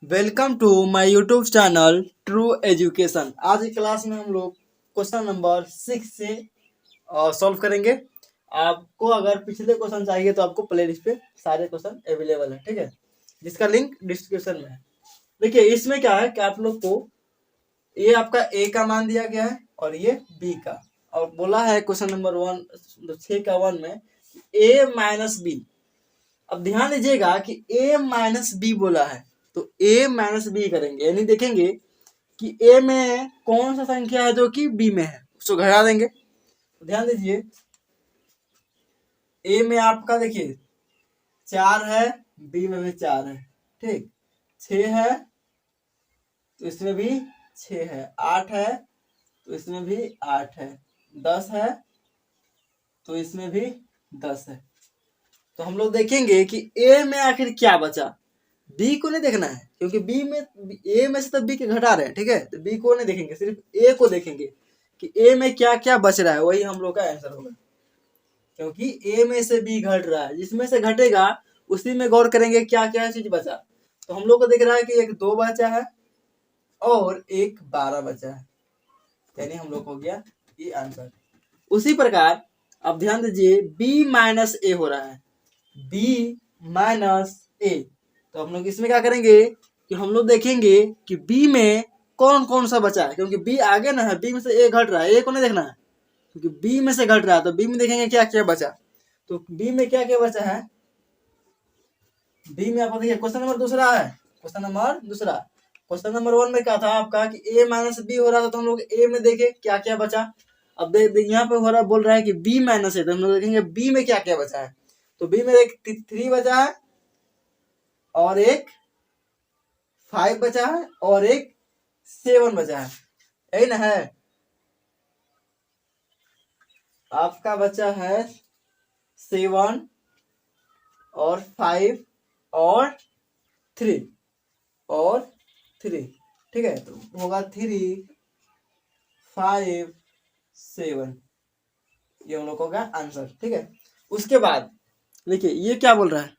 Welcome to my YouTube channel true education. आज की class में हम लोग क्वेश्चन नंबर 6 से सॉल्व करेंगे। आपको अगर पिछले क्वेश्चन चाहिए तो आपको प्ले लिस्ट पे सारे क्वेश्चन अवेलेबल है, ठीक है, जिसका लिंक डिस्क्रिप्शन में है। देखिए इसमें क्या है कि आप लोग को ये आपका ए का मान दिया गया है और ये बी का, और बोला है क्वेश्चन नंबर 6 का 1 में ए माइनस बी। अब ध्यान दीजिएगा कि ए माइनस बी बोला है तो ए माइनस बी करेंगे, यानी देखेंगे कि ए में कौन सा संख्या है जो कि बी में है, उसको घटा देंगे। तो ध्यान दीजिए ए में आपका देखिए 4 है, बी में भी 4 है, ठीक, 6 है तो इसमें भी 6 है, 8 है तो इसमें भी 8 है, 10 है तो इसमें भी 10 है। तो हम लोग देखेंगे कि ए में आखिर क्या बचा। बी को नहीं देखना है क्योंकि बी में ए में से तो बी के घटा रहे हैं, ठीक है, तो बी को नहीं देखेंगे, सिर्फ ए को देखेंगे कि ए में क्या क्या बच रहा है, वही हम लोग का आंसर होगा। क्योंकि ए में से बी घट रहा है, जिसमें से घटेगा उसी में गौर करेंगे क्या क्या चीज बचा। तो हम लोग को दिख रहा है कि एक 2 बचा है और एक 12 बचा है, यानी हम लोग हो गया ये आंसर। उसी प्रकार अब ध्यान दीजिए बी माइनस ए हो रहा है, बी माइनस ए। तो हम लोग इसमें क्या करेंगे कि हम लोग देखेंगे कि बी में कौन कौन सा बचा है, क्योंकि बी आगे ना है, बी में से ए घट रहा है, ए को नहीं देखना है क्योंकि बी में से घट रहा है, तो बी में देखेंगे क्या क्या बचा। तो बी में क्या क्या बचा है, बी में आपको देखिए क्वेश्चन नंबर दूसरा है, क्वेश्चन नंबर दूसरा। क्वेश्चन नंबर 1 में क्या था आपका कि ए माइनस बी हो रहा था, तो हम लोग ए में देखे क्या क्या बचा। अब यहाँ पे हो रहा बोल रहा है कि बी माइनस है, तो हम लोग देखेंगे बी में क्या क्या बचा है। तो बी में एक 3 बचा है और एक 5 बचा है और एक 7 बचा है, यही ना है। आपका बचा है 7 और 5 और 3 और 3, ठीक है, तो होगा 3 5 7, ये हम लोग का होगा आंसर, ठीक है। उसके बाद देखिए ये क्या बोल रहा है,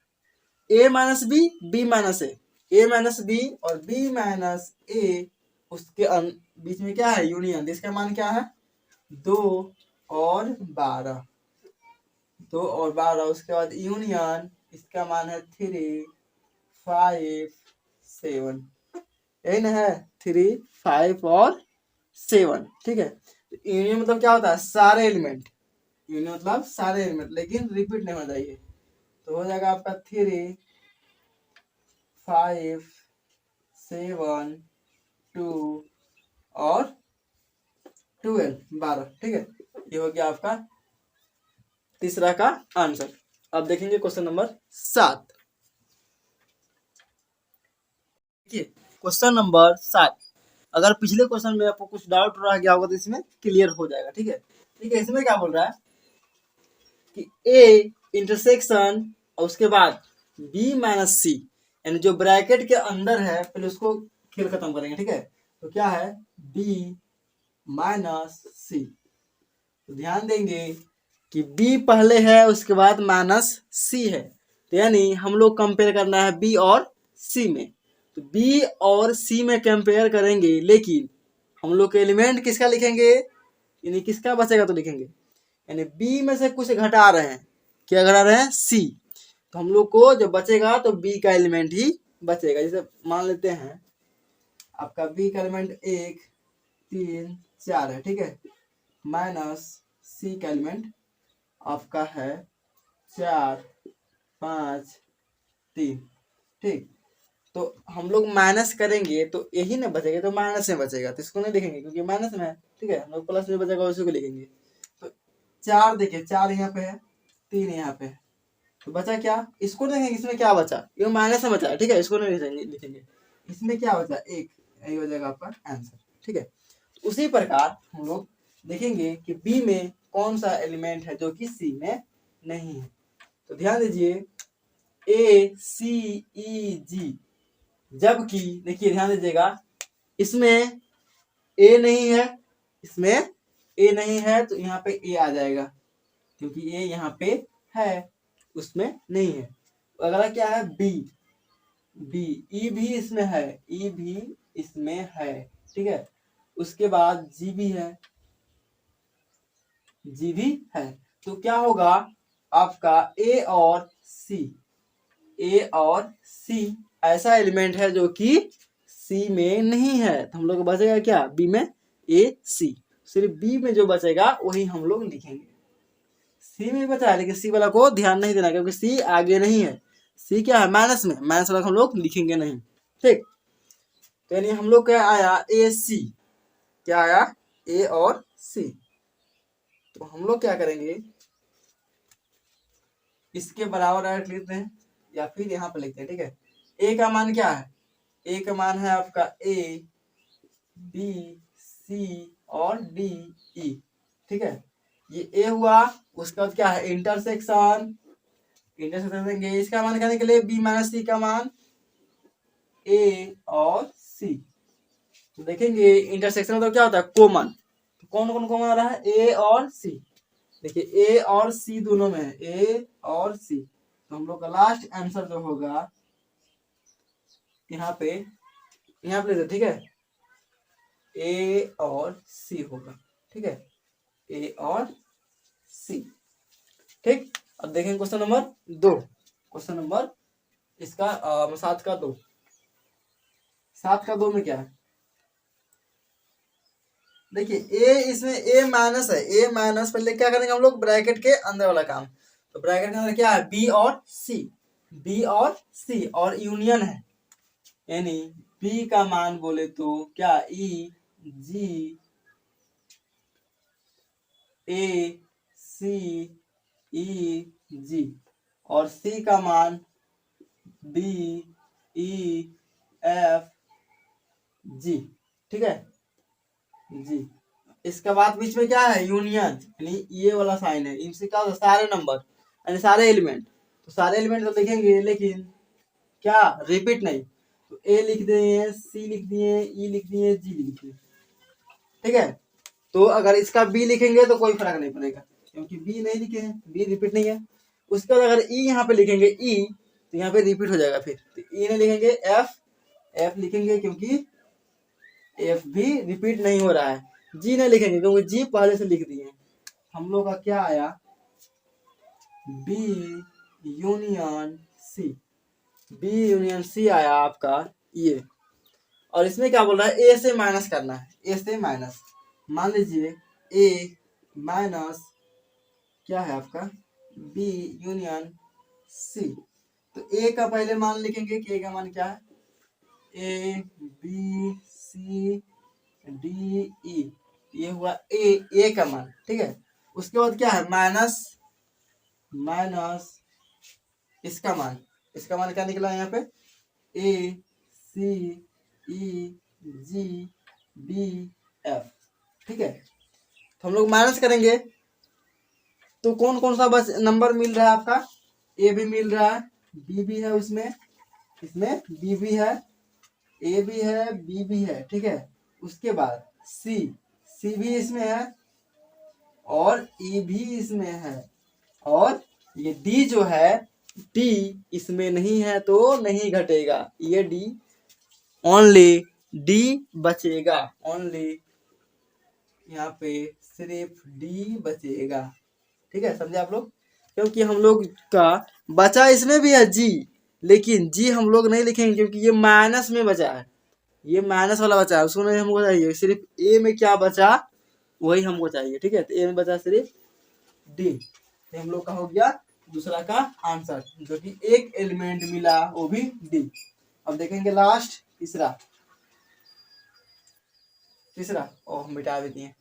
ए माइनस बी, बी माइनस ए माइनस बी और बी माइनस ए, उसके बीच में क्या है यूनियन, इसका मान क्या है 2 और 12, 2 और 12, उसके बाद यूनियन इसका मान है 3 5 7, यही ना है 3 5 और 7, ठीक है। यूनियन मतलब क्या होता है सारे एलिमेंट, यूनियन मतलब सारे एलिमेंट, लेकिन रिपीट नहीं होना चाहिए। तो हो जाएगा आपका 3 5 7 2 और 12 12, ठीक है, ये हो गया आपका तीसरा का आंसर। अब देखेंगे क्वेश्चन नंबर 7। देखिए क्वेश्चन नंबर 7, अगर पिछले क्वेश्चन में आपको कुछ डाउट रह गया होगा तो इसमें क्लियर हो जाएगा, ठीक है। ठीक है, इसमें क्या बोल रहा है कि ए इंटरसेक्शन और उसके बाद बी माइनस सी, यानी जो ब्रैकेट के अंदर है पहले उसको खेल खत्म करेंगे, ठीक है। तो क्या है बी माइनस सी, तो ध्यान देंगे कि बी पहले है उसके बाद माइनस सी है, तो यानी हम लोग कंपेयर करना है बी और सी में। तो बी और सी में कंपेयर करेंगे, लेकिन हम लोग के एलिमेंट किसका लिखेंगे, यानी किसका बचेगा तो लिखेंगे, यानी बी में से कुछ घटा रहे हैं, क्या घटा रहे हैं सी, तो हम लोग को जब बचेगा तो बी का एलिमेंट ही बचेगा। जैसे मान लेते हैं आपका बी का एलिमेंट 1 3 4 है, ठीक है, माइनस सी का एलिमेंट आपका है 4 5 3, ठीक। तो हम लोग माइनस करेंगे तो यही ना बचेगा, तो माइनस में बचेगा, तो इसको नहीं लिखेंगे क्योंकि माइनस में है, ठीक है, हम लोग प्लस में बचेगा उसी को लिखेंगे। तो 4 देखिए 4 यहाँ पे है, 3 यहाँ पे है, तो बचा क्या, इसको देखेंगे इसमें क्या बचा, ये माइनस में बचा है, ठीक है, इसको नहीं लिखेंगे, इसमें क्या बचा 1, यही हो जाएगा आपका आंसर, ठीक है। तो उसी प्रकार हम लोग देखेंगे कि बी में कौन सा एलिमेंट है जो कि सी में नहीं है। तो ध्यान दीजिए ए सी ई जी, जबकि देखिए ध्यान दीजिएगा इसमें ए नहीं है, इसमें ए नहीं है, तो यहाँ पे ए आ जाएगा क्योंकि ए यहाँ पे है, उसमें नहीं है। अगला क्या है बी, बी, ई भी इसमें है, ई भी इसमें है, ठीक है। उसके बाद जी भी है, जी भी है। तो क्या होगा आपका ए और सी, ए और सी ऐसा एलिमेंट है जो कि सी में नहीं है, तो हम लोग को बचेगा क्या, बी में ए सी। सिर्फ बी में जो बचेगा वही हम लोग लिखेंगे। सी में भी बचा है लेकिन सी वाला को ध्यान नहीं देना क्योंकि सी आगे नहीं है, सी क्या है माइनस में, माइनस वाला हम लोग लिखेंगे नहीं, ठीक। तो यानी हम लोग क्या आया ए सी, क्या आया ए और सी। तो हम लोग क्या करेंगे, इसके बराबर डायरेक्ट लिखते हैं या फिर यहाँ पे लिखते हैं, ठीक है। ए का मान क्या है, ए का मान है आपका ए बी सी और डी ई, ठीक है। ये ए हुआ, उसका बाद क्या है इंटरसेक्शन, इंटरसेक्शन देंगे, इसका मान करने के लिए बी माइनस सी का मान ए और सी। तो देखेंगे इंटरसेक्शन मतलब क्या होता है कॉमन, तो कौन कौन कॉमन आ रहा है ए और सी। देखिए ए और सी दोनों में है, ए और सी, तो हम लोग का लास्ट आंसर जो होगा यहाँ पे लेते, ठीक है। ए और सी होगा, ठीक है, ए और सी, ठीक। अब देखेंगे क्वेश्चन नंबर 2, क्वेश्चन नंबर इसका 7 का 2, 7 का 2 में क्या है, देखिए ए इसमें ए माइनस है, ए माइनस पहले क्या करेंगे हम लोग ब्रैकेट के अंदर वाला काम, तो ब्रैकेट के अंदर क्या है बी और सी, बी और सी और यूनियन है, यानी बी का मान बोले तो क्या ई जी ए सी ई जी और सी का मान बी ई एफ जी, ठीक है जी। इसके बाद बीच में क्या है यूनियन, यानी ये वाला साइन है, इनसे क्या होता है सारे नंबर यानी सारे एलिमेंट, तो सारे एलिमेंट तो लिखेंगे लेकिन क्या रिपीट नहीं, तो ए लिख दिए, सी लिख दिए, ई लिख दिए, जी लिख दिए, ठीक है। तो अगर इसका बी लिखेंगे तो कोई फर्क नहीं पड़ेगा क्योंकि बी नहीं लिखे हैं, बी रिपीट नहीं है। उसके बाद अगर ई यहाँ पे लिखेंगे ई, तो यहाँ पे रिपीट हो जाएगा, फिर तो ई नहीं लिखेंगे एफ, एफ लिखेंगे क्योंकि एफ भी रिपीट नहीं हो रहा है, जी नहीं लिखेंगे क्योंकि जी पहले से लिख दिए। हम लोग का क्या आया B union C, B union C आया आपका ये। और इसमें क्या बोल रहा है ए से माइनस करना है, ए से माइनस, मान लीजिए ए माइनस क्या है आपका बी यूनियन सी, तो ए का पहले मान लिखेंगे कि ए का मान क्या है A B C D E, ये हुआ ए का मान, ठीक है। उसके बाद क्या है माइनस, माइनस इसका मान, इसका मान क्या निकला यहाँ पे ए सी ई जी बी एफ, ठीक है। तो हम लोग माइनस करेंगे तो कौन कौन सा बस नंबर मिल रहा है आपका, ए भी मिल रहा है, बी भी है उसमें, इसमें बी भी है, ए भी है, बी भी है, ठीक है। उसके बाद सी, सी भी इसमें है और ई भी इसमें है, और ये डी जो है डी इसमें नहीं है तो नहीं घटेगा, ये डी ओनली डी बचेगा, ओनली यहाँ पे सिर्फ डी बचेगा, ठीक है समझे आप लोग। क्योंकि हम लोग का बचा इसमें भी है जी, लेकिन जी हम लोग नहीं लिखेंगे क्योंकि ये माइनस में बचा है, ये माइनस वाला बचा है, उसको नहीं हमको चाहिए, सिर्फ ए में क्या बचा वही हमको चाहिए, ठीक है। तो ए में बचा सिर्फ डी, तो हम लोग का हो गया दूसरा का आंसर, जो कि एक एलिमेंट मिला वो भी डी। अब देखेंगे लास्ट तीसरा, तीसरा ओ हम मिटा देते हैं।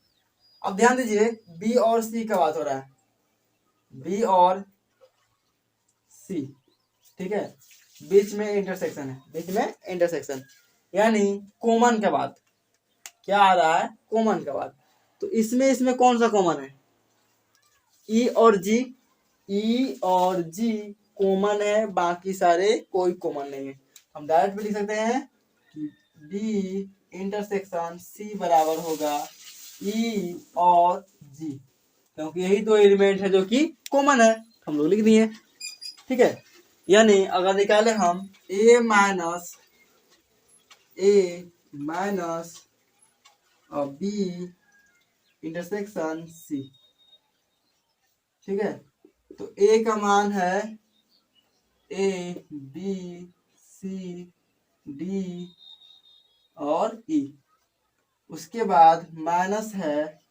अब ध्यान दीजिए बी और सी का बात हो रहा है, बी और सी, ठीक है, बीच में इंटरसेक्शन है, बीच में इंटरसेक्शन यानी कॉमन के बाद क्या आ रहा है कॉमन के बाद, तो इसमें कौन सा कॉमन है ई और जी, ई और जी कॉमन है, बाकी सारे कोई कॉमन नहीं है। हम डायरेक्ट भी लिख सकते हैं कि डी इंटरसेक्शन सी बराबर होगा ई और जी, क्योंकि यही दो एलिमेंट है जो कि कॉमन है, हम लोग लिख दिए, ठीक है। यानी अगर निकाले हम ए माइनस बी इंटरसेक्शन सी, ठीक है। तो ए का मान है ए बी सी डी और ई, उसके बाद माइनस है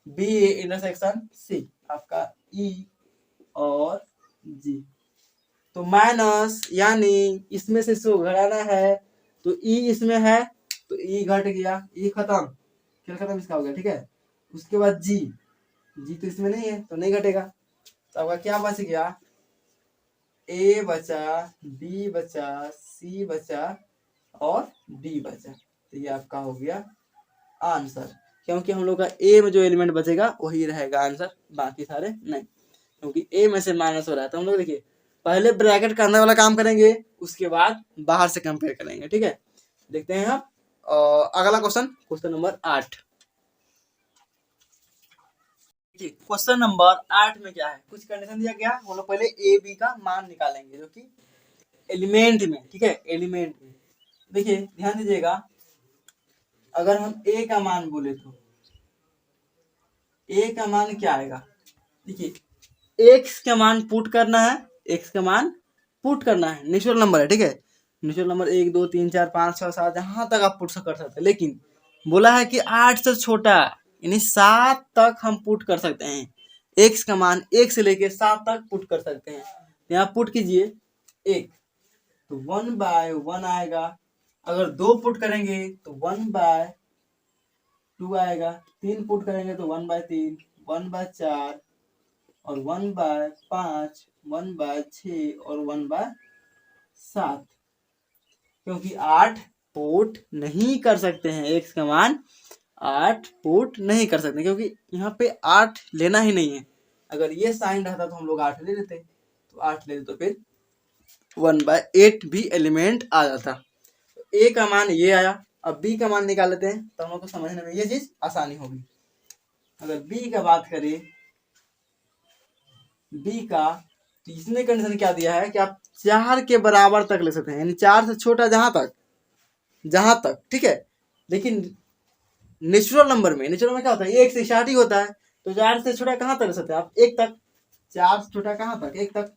बी इंटरसेक्शन सी, आपका ई और जी। तो माइनस यानी इसमें से इसको घटाना है, तो ई इसमें है तो ई घट गया, ई खत्म, खेल खत्म इसका हो गया, ठीक है। उसके बाद जी, जी तो इसमें नहीं है तो नहीं घटेगा, तो आपका क्या बच गया, ए बचा, बी बचा, सी बचा और डी बचा। तो ये आपका हो गया आंसर, क्योंकि हम लोग का ए में जो एलिमेंट बचेगा वही रहेगा आंसर, बाकी सारे नहीं, क्योंकि ए में से माइनस हो रहा है। तो हम लोग देखिए पहले ब्रैकेट का अंदर वाला काम करेंगे, उसके बाद बाहर से कंपेयर करेंगे, ठीक है। देखते हैं आप अगला क्वेश्चन नंबर 8। क्वेश्चन नंबर 8 में क्या है, कुछ कंडीशन दिया गया, हम लोग पहले ए बी का मान निकालेंगे जो कि एलिमेंट में, ठीक है, एलिमेंट में। देखिए ध्यान दीजिएगा, अगर हम ए का मान बोले तो ए का मान क्या आएगा, देखिए एक्स का मान पुट करना है, एक्स का मान पुट करना है, नेचुरल नंबर है, ठीक है। नेचुरल नंबर 1 2 3 4 5 6 7 जहां तक आप पुट कर सकते हैं, लेकिन बोला है कि 8 से छोटा यानी 7 तक हम पुट कर सकते हैं, एक्स का मान 1 से लेके 7 तक पुट कर सकते हैं। यहाँ पुट कीजिए 1 तो 1/1 आएगा, अगर 2 पुट करेंगे तो 1/2 आएगा, 3 पुट करेंगे तो 1/3, 1/4 और 1/5, 1/6 और 1/7, क्योंकि 8 पुट नहीं कर सकते हैं, एक्स का मान 8 पुट नहीं कर सकते, क्योंकि यहाँ पे 8 लेना ही नहीं है। अगर ये साइन रहता तो हम लोग 8 ले लेते, तो 8 ले लेते तो फिर 1/8 भी एलिमेंट आ जाता। तो ए का मान ये आया, अब बी का मान निकाल लेते हैं, तो हम लोग को समझने में ये चीज आसानी होगी। अगर बी का बात करें, बी का, तो इसने कंडीशन क्या दिया है कि आप 4 के बराबर तक ले सकते हैं, यानी 4 से छोटा जहां तक, ठीक है। लेकिन नेचुरल नंबर में क्या होता है, 1 से स्टार्ट ही होता है, तो 4 से छोटा कहां तक ले सकते हैं आप, 1 तक, 4 से छोटा कहां तक, 1 तक,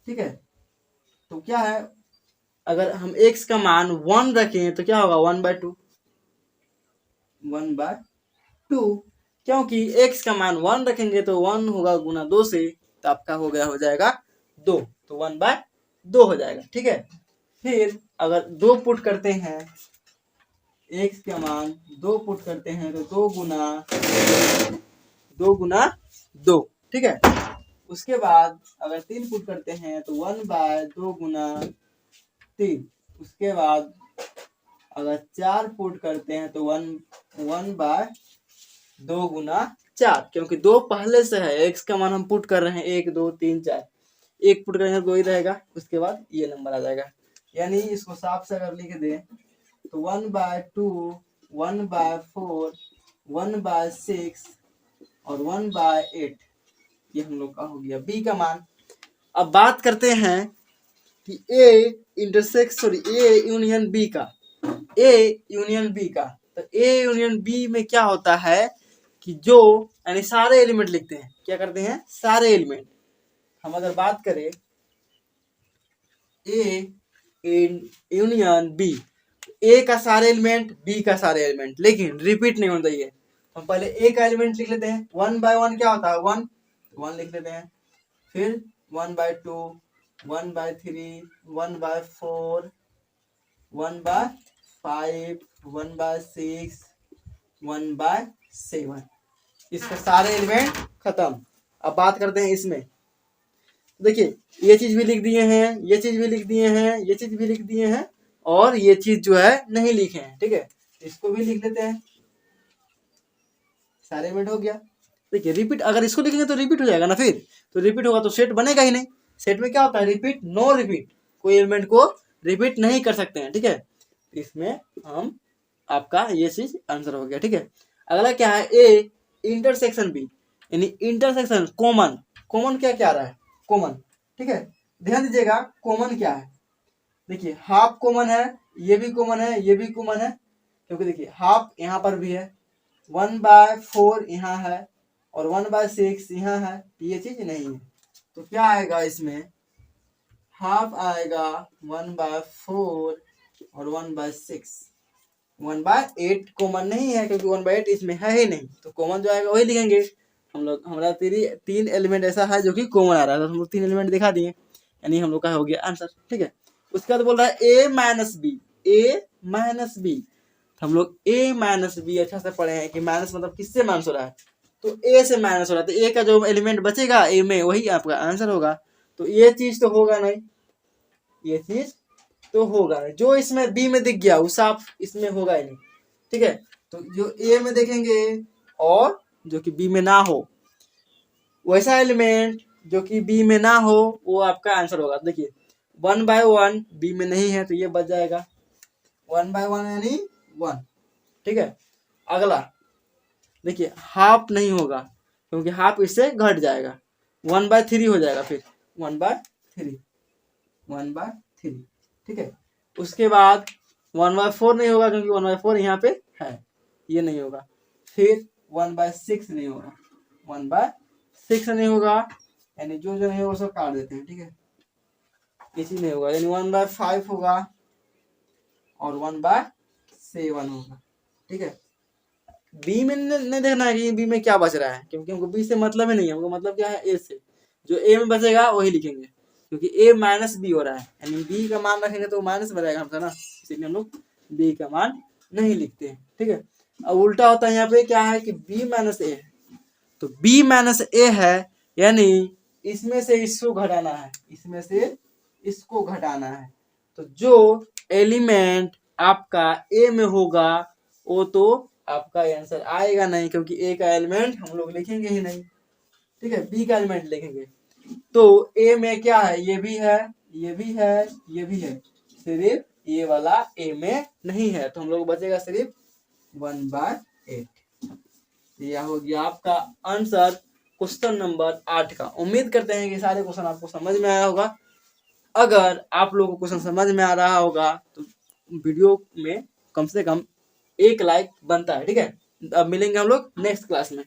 ठीक है। तो क्या है, अगर हम x का मान 1 रखें तो क्या होगा, 1/2, 1/2, क्योंकि x का मान 1 रखेंगे तो 1 होगा गुना 2 से, तो आपका हो जाएगा 2, तो 1/2 हो जाएगा, ठीक है। फिर अगर 2 पुट करते हैं, x का मान 2 पुट करते हैं तो 2 गुना 2, ठीक है। उसके बाद अगर 3 पुट करते हैं तो 1/2 गुना 3, उसके बाद अगर 4 पुट करते हैं तो 1/2 गुना 4, क्योंकि 2 पहले से है, एक्स का मान हम पुट कर रहे हैं 1 2 3 4, 1 पुट करेंगे तो 2 ही रहेगा, उसके बाद ये नंबर आ जाएगा। यानी इसको साफ से अगर लिख दें तो 1/2, 1/4, 1/6 और 1/8, ये हम लोग का हो गया बी का मान। अब बात करते हैं कि ए यूनियन बी का, तो ए यूनियन बी में क्या होता है कि जो यानी सारे एलिमेंट लिखते हैं, क्या करते हैं, सारे एलिमेंट। हम अगर बात करें ए यूनियन बी, ए का सारे एलिमेंट, बी का सारे एलिमेंट, लेकिन रिपीट नहीं होना चाहिए। हम पहले ए का एलिमेंट लिख लेते हैं, 1/1 क्या होता है, 1 लिख लेते हैं, फिर 1/2, 1/3, 1/4, 1/5, 1/6, 1/7, इसके सारे एलिमेंट खत्म। अब बात करते हैं इसमें, देखिए ये चीज भी लिख दिए हैं, ये चीज भी लिख दिए हैं, ये चीज भी लिख दिए हैं, और ये चीज जो है नहीं लिखे हैं, ठीक है। इसको भी लिख लेते हैं, सारे एलिमेंट हो गया। देखिए रिपीट, अगर इसको लिखेंगे तो रिपीट हो जाएगा ना, फिर तो रिपीट होगा तो सेट बनेगा ही नहीं। सेट में क्या होता है, रिपीट, नो रिपीट, कोई एलिमेंट को रिपीट नहीं कर सकते हैं, ठीक है। इसमें हम आपका ये चीज आंसर हो गया, ठीक है। अगला क्या है, ए इंटरसेक्शन बी, यानी इंटरसेक्शन कॉमन, क्या क्या आ रहा है, कॉमन, ठीक है। ध्यान दीजिएगा कॉमन क्या है। देखिए हाफ कॉमन है, ये भी कॉमन है, ये भी कॉमन है, क्योंकि देखिए हाफ यहाँ पर भी है, 1/4 यहाँ है और 1/6 यहाँ है, ये चीज नहीं है। तो क्या आएगा इसमें, हाफ आएगा 1/4 और 1/6। 1/8 कॉमन नहीं है क्योंकि 1/8 इसमें है ही नहीं, तो कॉमन जो आएगा वही लिखेंगे हम लोग। हमारा तीन एलिमेंट ऐसा है जो कि कॉमन आ रहा है, तो हम लोग 3 एलिमेंट दिखा दिए, यानी हम लोग का हो गया आंसर। ठीक है, उसके बाद बोल रहा है a minus B, a minus B. हम लोग a माइनस बी अच्छा से पढ़े हैं कि माइनस मतलब किससे माइनस हो रहा है, तो a से माइनस हो रहा है, तो a का जो एलिमेंट बचेगा a में वही आपका आंसर होगा। तो ये चीज तो होगा नहीं, ये चीज तो होगा नहीं, जो इसमें b में दिख गया वो साफ इसमें होगा ही नहीं। ठीक है, तो जो a में देखेंगे और जो कि b में ना हो, वैसा एलिमेंट जो कि b में ना हो वो आपका आंसर होगा। देखिए 1/1 b में नहीं है तो ये बच जाएगा 1/1 यानी 1। ठीक है, अगला देखिए हाफ नहीं होगा क्योंकि हाफ इससे घट जाएगा, 1/3 हो जाएगा, फिर 1/3, 1/3। ठीक है, उसके बाद 1/4 नहीं होगा क्योंकि 1/4 यहाँ पे है, ये नहीं होगा। फिर 1/6 नहीं होगा, 1/6 नहीं होगा, यानी जो जो नहीं होगा सब काट देते हैं। ठीक है, किसी नहीं होगा, यानी 1/5 होगा और 1/7 होगा। ठीक है, बी में नहीं देखना है कि बी में क्या बच रहा है, क्योंकि हमको बी से मतलब ही नहीं है, हमको मतलब क्या है ए से, जो ए में बचेगा वही लिखेंगे, क्योंकि ए माइनस बी हो रहा है, यानी बी का मान रखेंगे तो माइनस बनेगा हमसे ना, इसीलिए हम लोग बी का मान नहीं लिखते हैं। ठीक है, अब उल्टा होता है, यहाँ पे क्या है कि बी माइनस ए है, तो बी माइनस ए है, यानी इसमें से इसको घटाना है, इसमें से इसको घटाना है, तो जो एलिमेंट आपका ए में होगा वो तो आपका आंसर आएगा नहीं, क्योंकि ए का एलिमेंट हम लोग लिखेंगे ही नहीं। ठीक है, बी का एलिमेंट लिखेंगे, तो ए में क्या है, ये भी है, ये भी है, ये भी है, सिर्फ ये वाला ए में नहीं है, तो हम लोग बचेगा सिर्फ 1/8। यह हो गया आपका आंसर क्वेश्चन नंबर 8 का। उम्मीद करते हैं कि सारे क्वेश्चन आपको समझ में आया होगा। अगर आप लोगों को क्वेश्चन समझ में आ रहा होगा तो वीडियो में कम से कम 1 लाइक बनता है। ठीक है, अब मिलेंगे हम लोग नेक्स्ट क्लास में।